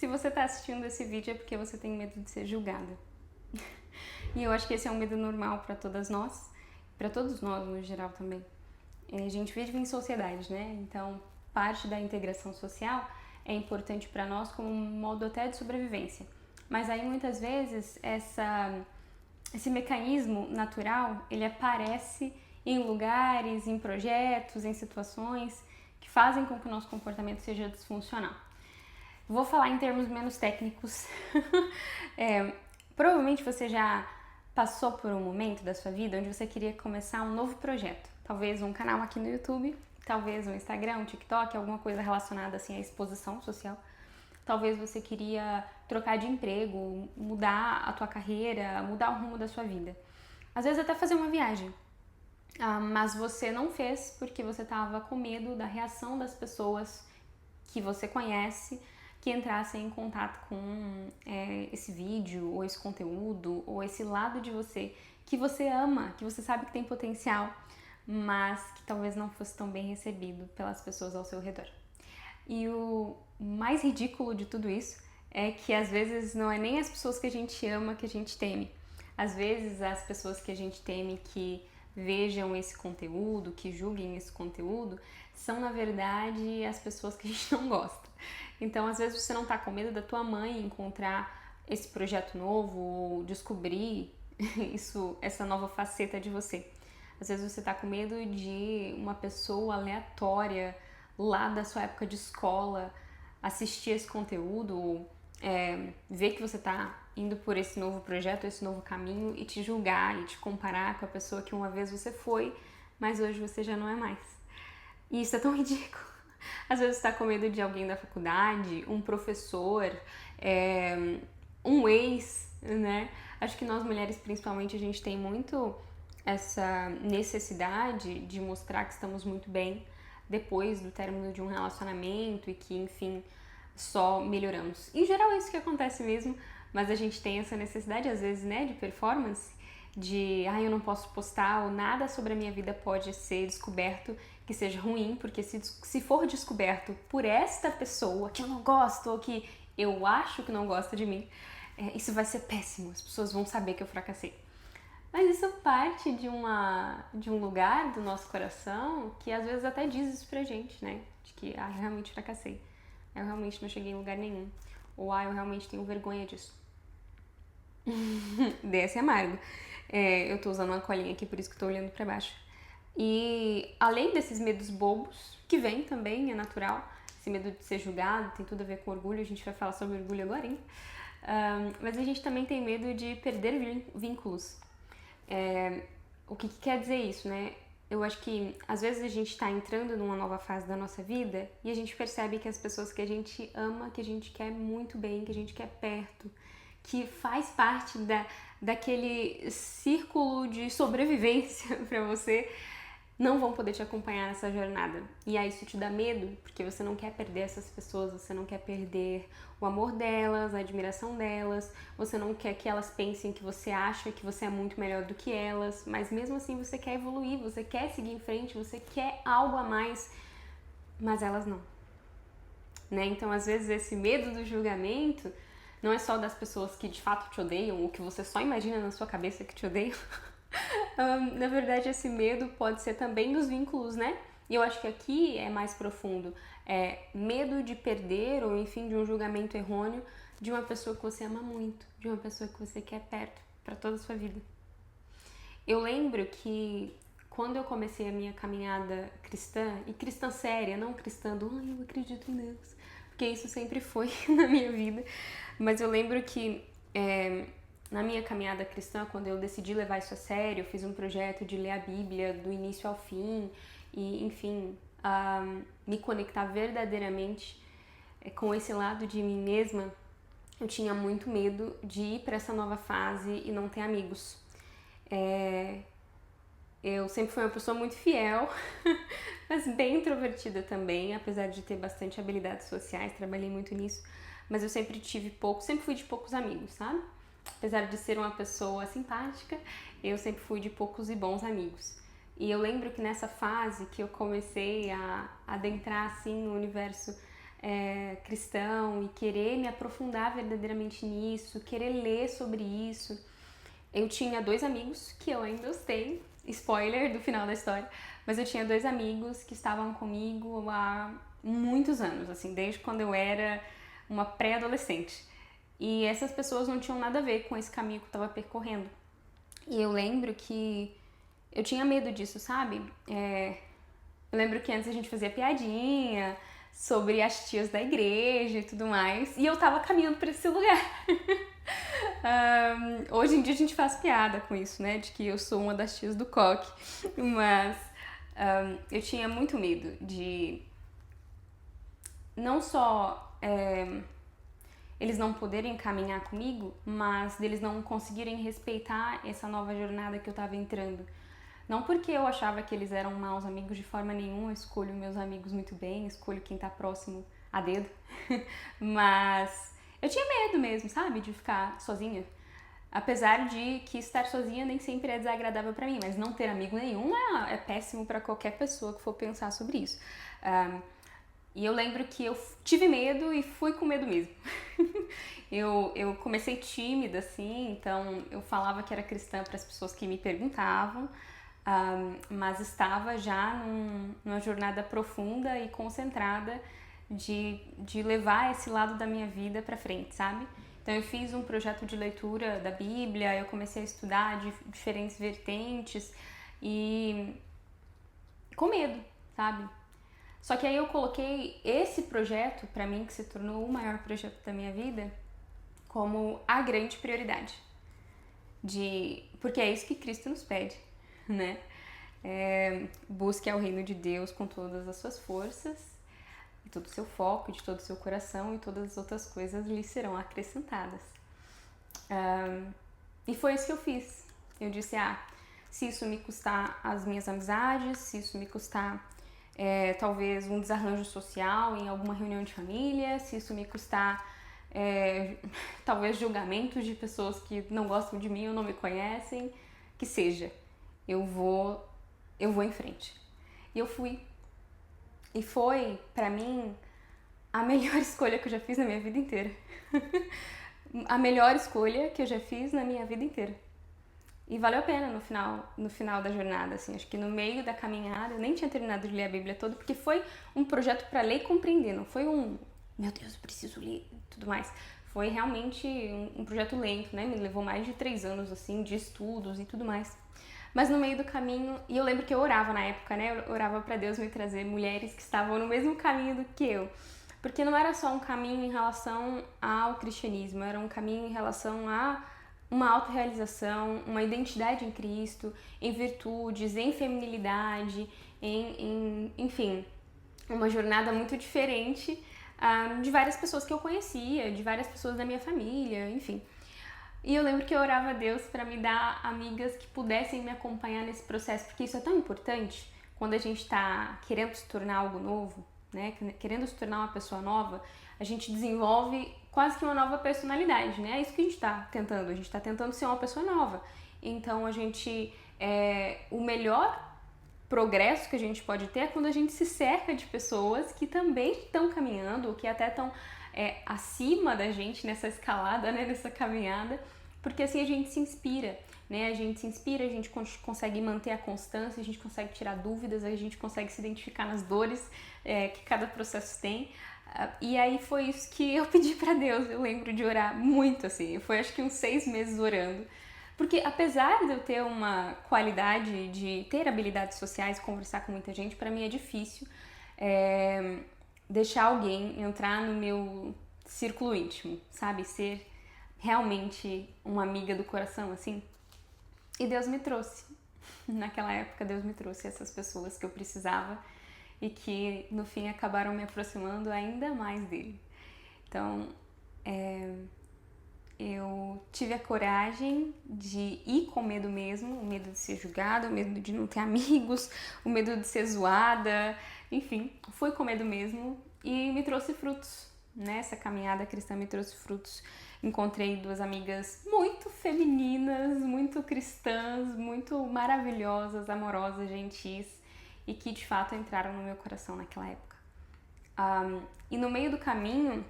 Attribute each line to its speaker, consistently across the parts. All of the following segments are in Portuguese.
Speaker 1: se você está assistindo esse vídeo é porque você tem medo de ser julgada. E eu acho que esse é um medo normal para todas nós, para todos nós no geral também. A gente vive em sociedade, né? Então, parte da integração social é importante para nós como um modo até de sobrevivência. Mas aí muitas vezes esse mecanismo natural, ele aparece em lugares, em projetos, em situações que fazem com que o nosso comportamento seja disfuncional. Vou falar em termos menos técnicos. Provavelmente você já passou por um momento da sua vida onde você queria começar um novo projeto. Talvez um canal aqui no YouTube, talvez um Instagram, um TikTok, alguma coisa relacionada assim à exposição social. Talvez você queria trocar de emprego, mudar a tua carreira, mudar o rumo da sua vida. Às vezes até fazer uma viagem. Mas você não fez porque você estava com medo da reação das pessoas que você conhece que entrassem em contato com esse vídeo, ou esse conteúdo, ou esse lado de você que você ama, que você sabe que tem potencial, mas que talvez não fosse tão bem recebido pelas pessoas ao seu redor. E o mais ridículo de tudo isso é que às vezes não é nem as pessoas que a gente ama que a gente teme. Às vezes as pessoas que a gente teme que vejam esse conteúdo, que julguem esse conteúdo, são na verdade as pessoas que a gente não gosta. Então às vezes você não tá com medo da tua mãe encontrar esse projeto novo ou descobrir essa nova faceta de você. Às vezes você tá com medo de uma pessoa aleatória lá da sua época de escola assistir esse conteúdo, ver que você tá indo por esse novo projeto, esse novo caminho e te julgar e te comparar com a pessoa que uma vez você foi, mas hoje você já não é mais. E isso é tão ridículo. Às vezes você tá com medo de alguém da faculdade, um professor, um ex, né? Acho que nós mulheres principalmente a gente tem muito essa necessidade de mostrar que estamos muito bem depois do término de um relacionamento e que, enfim, só melhoramos. Em geral é isso que acontece mesmo, mas a gente tem essa necessidade, às vezes, né, de performance, de, eu não posso postar ou nada sobre a minha vida pode ser descoberto que seja ruim, porque se for descoberto por esta pessoa que eu não gosto ou que eu acho que não gosta de mim, isso vai ser péssimo, as pessoas vão saber que eu fracassei. Mas isso parte de um lugar do nosso coração que às vezes até diz isso pra gente, né? De que, eu realmente fracassei. Eu realmente não cheguei em lugar nenhum. Ou, eu realmente tenho vergonha disso. Desse amargo. Eu tô usando uma colinha aqui, por isso que eu tô olhando pra baixo. E além desses medos bobos, que vem também, é natural, esse medo de ser julgado, tem tudo a ver com orgulho, a gente vai falar sobre orgulho agora, hein? Mas a gente também tem medo de perder vínculos. O que quer dizer isso, né? Eu acho que às vezes a gente tá entrando numa nova fase da nossa vida e a gente percebe que as pessoas que a gente ama, que a gente quer muito bem, que a gente quer perto, que faz parte daquele círculo de sobrevivência pra você, não vão poder te acompanhar nessa jornada. E aí isso te dá medo, porque você não quer perder essas pessoas, você não quer perder o amor delas, a admiração delas, você não quer que elas pensem que você acha que você é muito melhor do que elas, mas mesmo assim você quer evoluir, você quer seguir em frente, você quer algo a mais, mas elas não. Né? Então às vezes esse medo do julgamento não é só das pessoas que de fato te odeiam, ou que você só imagina na sua cabeça que te odeiam. Na verdade, esse medo pode ser também dos vínculos, né? E eu acho que aqui é mais profundo. É medo de perder, ou enfim, de um julgamento errôneo de uma pessoa que você ama muito, de uma pessoa que você quer perto para toda a sua vida. Eu lembro que quando eu comecei a minha caminhada cristã, e cristã séria, não cristã do eu acredito em Deus, porque isso sempre foi na minha vida, mas eu lembro que na minha caminhada cristã, quando eu decidi levar isso a sério, eu fiz um projeto de ler a Bíblia do início ao fim e, enfim, me conectar verdadeiramente com esse lado de mim mesma. Eu tinha muito medo de ir para essa nova fase e não ter amigos. Eu sempre fui uma pessoa muito fiel, mas bem introvertida também, apesar de ter bastante habilidades sociais, trabalhei muito nisso, mas eu sempre fui de poucos amigos, sabe? Apesar de ser uma pessoa simpática, eu sempre fui de poucos e bons amigos. E eu lembro que nessa fase que eu comecei a adentrar assim no universo cristão e querer me aprofundar verdadeiramente nisso, querer ler sobre isso, eu tinha 2 amigos que eu ainda os tenho, spoiler do final da história, mas eu tinha 2 amigos que estavam comigo há muitos anos, assim, desde quando eu era uma pré-adolescente. E essas pessoas não tinham nada a ver com esse caminho que eu estava percorrendo. E eu lembro que eu tinha medo disso, sabe? Eu lembro que antes a gente fazia piadinha sobre as tias da igreja e tudo mais, e eu tava caminhando para esse lugar. Hoje em dia a gente faz piada com isso, né? De que eu sou uma das tias do coque, mas eu tinha muito medo de não só eles não poderem caminhar comigo, mas deles não conseguirem respeitar essa nova jornada que eu tava entrando. Não porque eu achava que eles eram maus amigos de forma nenhuma, eu escolho meus amigos muito bem, escolho quem tá próximo a dedo, mas eu tinha medo mesmo, sabe, de ficar sozinha. Apesar de que estar sozinha nem sempre é desagradável pra mim, mas não ter amigo nenhum é péssimo pra qualquer pessoa que for pensar sobre isso. E eu lembro que eu tive medo e fui com medo mesmo. Eu comecei tímida, assim, então eu falava que era cristã para as pessoas que me perguntavam, mas estava já numa jornada profunda e concentrada de levar esse lado da minha vida pra frente, sabe? Então eu fiz um projeto de leitura da Bíblia, eu comecei a estudar diferentes vertentes e com medo, sabe? Só que aí eu coloquei esse projeto, pra mim, que se tornou o maior projeto da minha vida, como a grande prioridade. Porque é isso que Cristo nos pede, né? Busque ao reino de Deus com todas as suas forças, e todo o seu foco, de todo o seu coração, e todas as outras coisas lhe serão acrescentadas. E foi isso que eu fiz. Eu disse, se isso me custar as minhas amizades, se isso me custar talvez um desarranjo social em alguma reunião de família, se isso me custar talvez julgamentos de pessoas que não gostam de mim ou não me conhecem, que seja, eu vou em frente. E eu fui. E foi, pra mim, a melhor escolha que eu já fiz na minha vida inteira. A melhor escolha que eu já fiz na minha vida inteira. E valeu a pena no final da jornada, assim. Acho que no meio da caminhada, eu nem tinha terminado de ler a Bíblia toda, porque foi um projeto para ler e compreender, não foi meu Deus, eu preciso ler e tudo mais. Foi realmente um projeto lento, né? Me levou mais de 3 anos, assim, de estudos e tudo mais. Mas no meio do caminho, e eu lembro que eu orava na época, né? Eu orava para Deus me trazer mulheres que estavam no mesmo caminho do que eu. Porque não era só um caminho em relação ao cristianismo, era um caminho em relação a uma autorrealização, uma identidade em Cristo, em virtudes, em feminilidade, enfim, uma jornada muito diferente de várias pessoas que eu conhecia, de várias pessoas da minha família, enfim. E eu lembro que eu orava a Deus para me dar amigas que pudessem me acompanhar nesse processo, porque isso é tão importante quando a gente está querendo se tornar algo novo, né? Querendo se tornar uma pessoa nova, a gente desenvolve quase que uma nova personalidade, né? É isso que a gente está tentando. A gente está tentando ser uma pessoa nova. Então, o melhor progresso que a gente pode ter é quando a gente se cerca de pessoas que também estão caminhando, ou que até estão acima da gente nessa escalada, né? Nessa caminhada, porque assim a gente se inspira, né? A gente se inspira, a gente consegue manter a constância, a gente consegue tirar dúvidas, a gente consegue se identificar nas dores que cada processo tem. E aí foi isso que eu pedi pra Deus. Eu lembro de orar muito, assim. Foi acho que uns 6 meses orando. Porque apesar de eu ter uma qualidade de ter habilidades sociais, conversar com muita gente, pra mim é difícil deixar alguém entrar no meu círculo íntimo, sabe? Ser realmente uma amiga do coração, assim. E Deus me trouxe. Naquela época, Deus me trouxe essas pessoas que eu precisava e que no fim acabaram me aproximando ainda mais dele. Então, eu tive a coragem de ir com medo mesmo, o medo de ser julgada, o medo de não ter amigos, o medo de ser zoada, enfim, fui com medo mesmo e me trouxe frutos, né? Essa caminhada cristã me trouxe frutos. Encontrei 2 amigas muito femininas, muito cristãs, muito maravilhosas, amorosas, gentis, e que de fato entraram no meu coração naquela época. E no meio do caminho,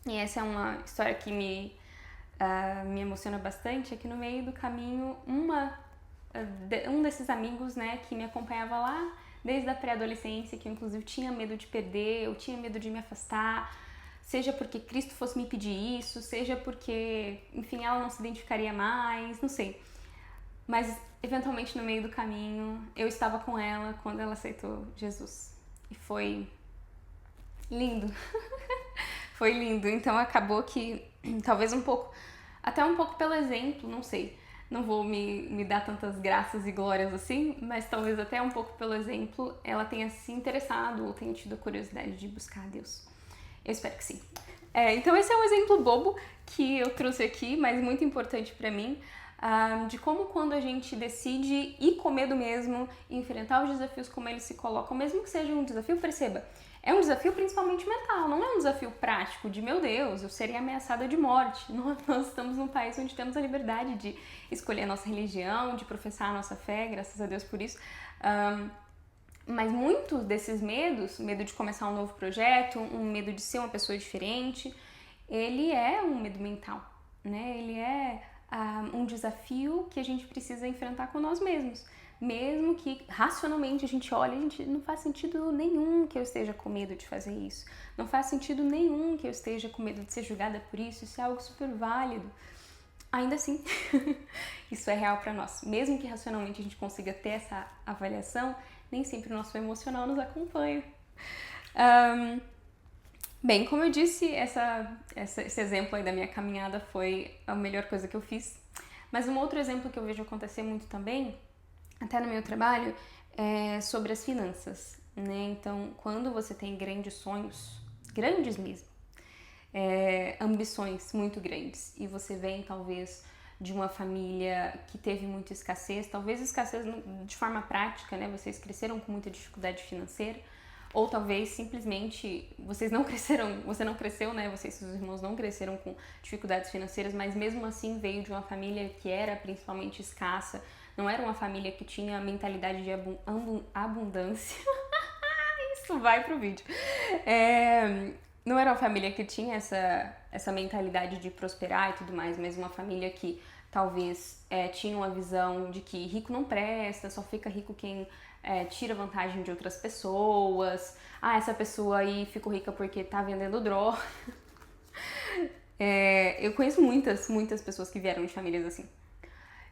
Speaker 1: e essa é uma história que me emociona bastante, é que no meio do caminho, um desses amigos, né, que me acompanhava lá desde a pré-adolescência, que eu inclusive tinha medo de perder, eu tinha medo de me afastar, seja porque Cristo fosse me pedir isso, seja porque, enfim, ela não se identificaria mais, não sei. Mas, eventualmente, no meio do caminho, eu estava com ela quando ela aceitou Jesus. E foi lindo. Foi lindo. Então, acabou que, talvez até um pouco pelo exemplo, não sei. Não vou me dar tantas graças e glórias assim, mas talvez até um pouco pelo exemplo, ela tenha se interessado ou tenha tido a curiosidade de buscar a Deus. Eu espero que sim. Então esse é um exemplo bobo que eu trouxe aqui, mas muito importante pra mim, de como quando a gente decide ir com medo mesmo, enfrentar os desafios como eles se colocam, mesmo que seja um desafio, perceba, é um desafio principalmente mental, não é um desafio prático de, meu Deus, eu seria ameaçada de morte. Nós estamos num país onde temos a liberdade de escolher a nossa religião, de professar a nossa fé, graças a Deus por isso. Mas muitos desses medos, medo de começar um novo projeto, um medo de ser uma pessoa diferente, ele é um medo mental, né? Ele é um desafio que a gente precisa enfrentar com nós mesmos. Mesmo que racionalmente a gente olhe, gente, não faz sentido nenhum que eu esteja com medo de fazer isso. Não faz sentido nenhum que eu esteja com medo de ser julgada por isso. Isso é algo super válido. Ainda assim, isso é real para nós. Mesmo que racionalmente a gente consiga ter essa avaliação, nem sempre o nosso emocional nos acompanha. Bem, como eu disse, esse exemplo aí da minha caminhada foi a melhor coisa que eu fiz. Mas um outro exemplo que eu vejo acontecer muito também, até no meu trabalho, é sobre as finanças, né? Então, quando você tem grandes sonhos, grandes mesmo, ambições muito grandes, e você vem talvez de uma família que teve muita escassez, talvez escassez de forma prática, né? Vocês cresceram com muita dificuldade financeira, ou talvez simplesmente você não cresceu, né? Vocês e seus irmãos não cresceram com dificuldades financeiras, mas mesmo assim veio de uma família que era principalmente escassa, não era uma família que tinha mentalidade de abundância. Isso vai pro vídeo. Não era uma família que tinha essa mentalidade de prosperar e tudo mais, mas uma família que talvez tinha uma visão de que rico não presta, só fica rico quem tira vantagem de outras pessoas. Essa pessoa aí ficou rica porque tá vendendo droga. Eu conheço muitas pessoas que vieram de famílias assim.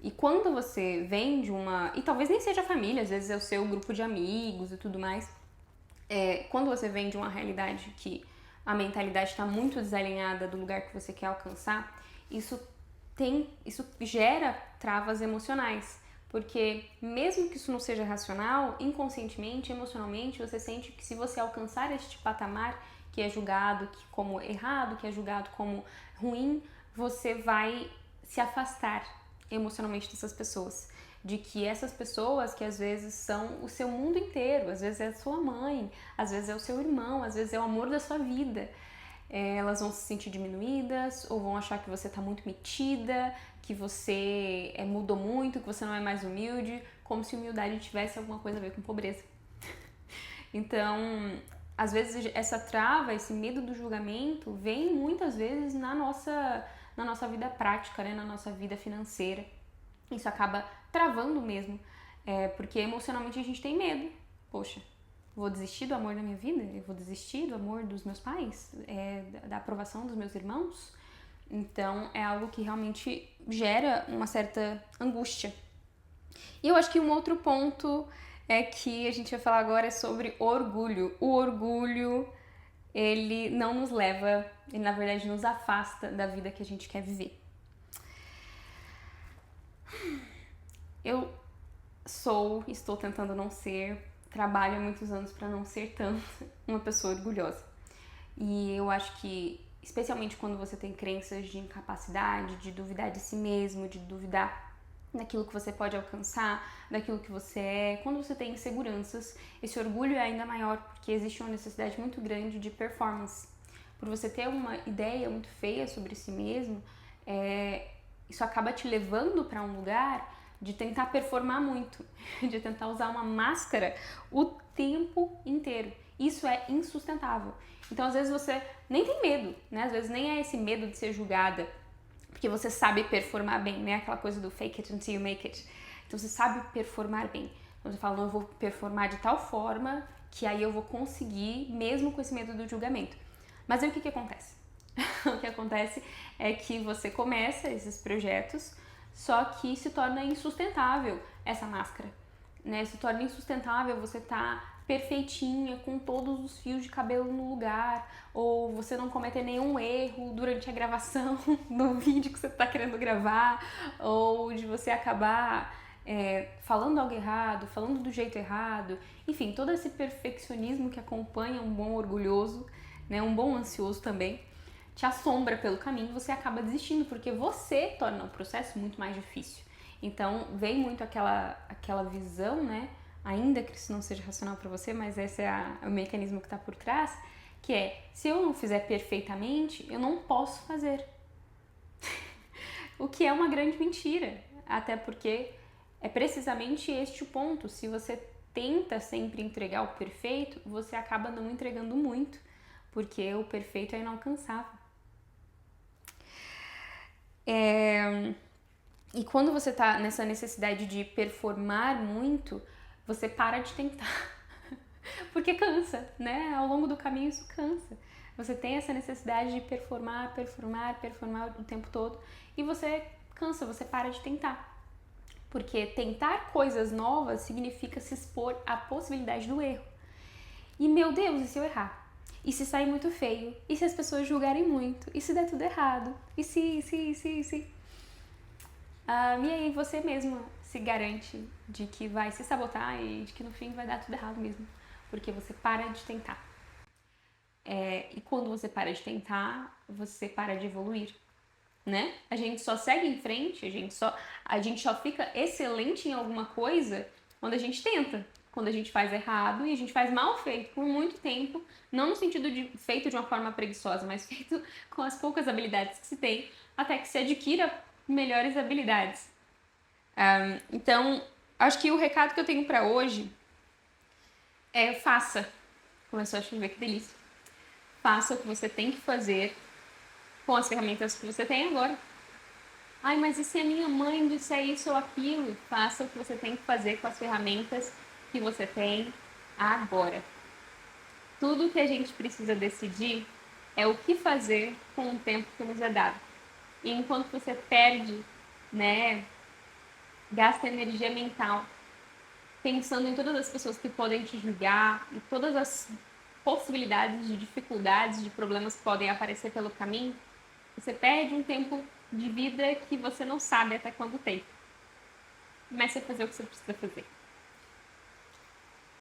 Speaker 1: E quando você vem de uma... E talvez nem seja família, às vezes é o seu grupo de amigos e tudo mais. Quando você vem de uma realidade que a mentalidade está muito desalinhada do lugar que você quer alcançar, isso gera travas emocionais. Porque mesmo que isso não seja racional, inconscientemente, emocionalmente, você sente que se você alcançar este patamar que é julgado como errado, que é julgado como ruim, você vai se afastar emocionalmente dessas pessoas. De que essas pessoas que às vezes são o seu mundo inteiro, às vezes é a sua mãe, às vezes é o seu irmão, às vezes é o amor da sua vida, elas vão se sentir diminuídas ou vão achar que você tá muito metida, que você mudou muito, que você não é mais humilde, como se humildade tivesse alguma coisa a ver com pobreza. Então, às vezes essa trava, esse medo do julgamento vem muitas vezes na nossa vida prática, né? Na nossa vida financeira. Isso acaba travando mesmo, porque emocionalmente a gente tem medo. Poxa, vou desistir do amor da minha vida? Eu vou desistir do amor dos meus pais? Da aprovação dos meus irmãos? Então, é algo que realmente gera uma certa angústia. E eu acho que um outro ponto que a gente vai falar agora é sobre orgulho. O orgulho, ele não nos leva, ele na verdade nos afasta da vida que a gente quer viver. Eu estou tentando não ser, trabalho há muitos anos para não ser tanto uma pessoa orgulhosa. E eu acho que, especialmente quando você tem crenças de incapacidade, de duvidar de si mesmo, de duvidar daquilo que você pode alcançar, daquilo que você é, quando você tem inseguranças, esse orgulho é ainda maior porque existe uma necessidade muito grande de performance. Por você ter uma ideia muito feia sobre si mesmo, isso acaba te levando para um lugar de tentar performar muito, de tentar usar uma máscara o tempo inteiro. Isso é insustentável. Então, às vezes, você nem tem medo, né? Às vezes nem é esse medo de ser julgada, porque você sabe performar bem, né? Aquela coisa do fake it until you make it. Então, você sabe performar bem. Então, você fala, não, eu vou performar de tal forma que aí eu vou conseguir, mesmo com esse medo do julgamento. Mas aí o que acontece? O que acontece é que você começa esses projetos, só que se torna insustentável essa máscara, né? Se torna insustentável você tá perfeitinha, com todos os fios de cabelo no lugar, ou você não cometer nenhum erro durante a gravação do vídeo que você tá querendo gravar, ou de você acabar falando algo errado, falando do jeito errado, enfim, todo esse perfeccionismo que acompanha um bom orgulhoso, né, um bom ansioso também, te assombra pelo caminho, você acaba desistindo, porque você torna o processo muito mais difícil. Então, vem muito aquela visão, né, ainda que isso não seja racional para você, mas esse é o mecanismo que está por trás, que é, se eu não fizer perfeitamente, eu não posso fazer. O que é uma grande mentira, até porque é precisamente este o ponto. Se você tenta sempre entregar o perfeito, você acaba não entregando muito, porque o perfeito é inalcançável. E quando você tá nessa necessidade de performar muito, você para de tentar. Porque cansa, né? Ao longo do caminho isso cansa. Você tem essa necessidade de performar o tempo todo e você cansa, você para de tentar. Porque tentar coisas novas significa se expor à possibilidade do erro. E meu Deus, e se eu errar? E se sair muito feio? E se as pessoas julgarem muito? E se der tudo errado? E se? E aí você mesma se garante de que vai se sabotar e de que no fim vai dar tudo errado mesmo. Porque você para de tentar. E quando você para de tentar, você para de evoluir, né? A gente só segue em frente, a gente só fica excelente em alguma coisa quando a gente tenta. Quando a gente faz errado e a gente faz mal feito por muito tempo, não no sentido de feito de uma forma preguiçosa, mas feito com as poucas habilidades que se tem, até que se adquira melhores habilidades. Então, acho que o recado que eu tenho pra hoje é faça. Começou a chover, que delícia. Faça o que você tem que fazer com as ferramentas que você tem agora. Ai, mas e se a minha mãe disser isso ou aquilo? Faça o que você tem que fazer com as ferramentas que você tem agora. Tudo que a gente precisa decidir é o que fazer com o tempo que nos é dado. E enquanto você perde, né, gasta energia mental pensando em todas as pessoas que podem te julgar e todas as possibilidades de dificuldades, de problemas que podem aparecer pelo caminho, você perde um tempo de vida que você não sabe até quando tem. Comece a fazer o que você precisa fazer.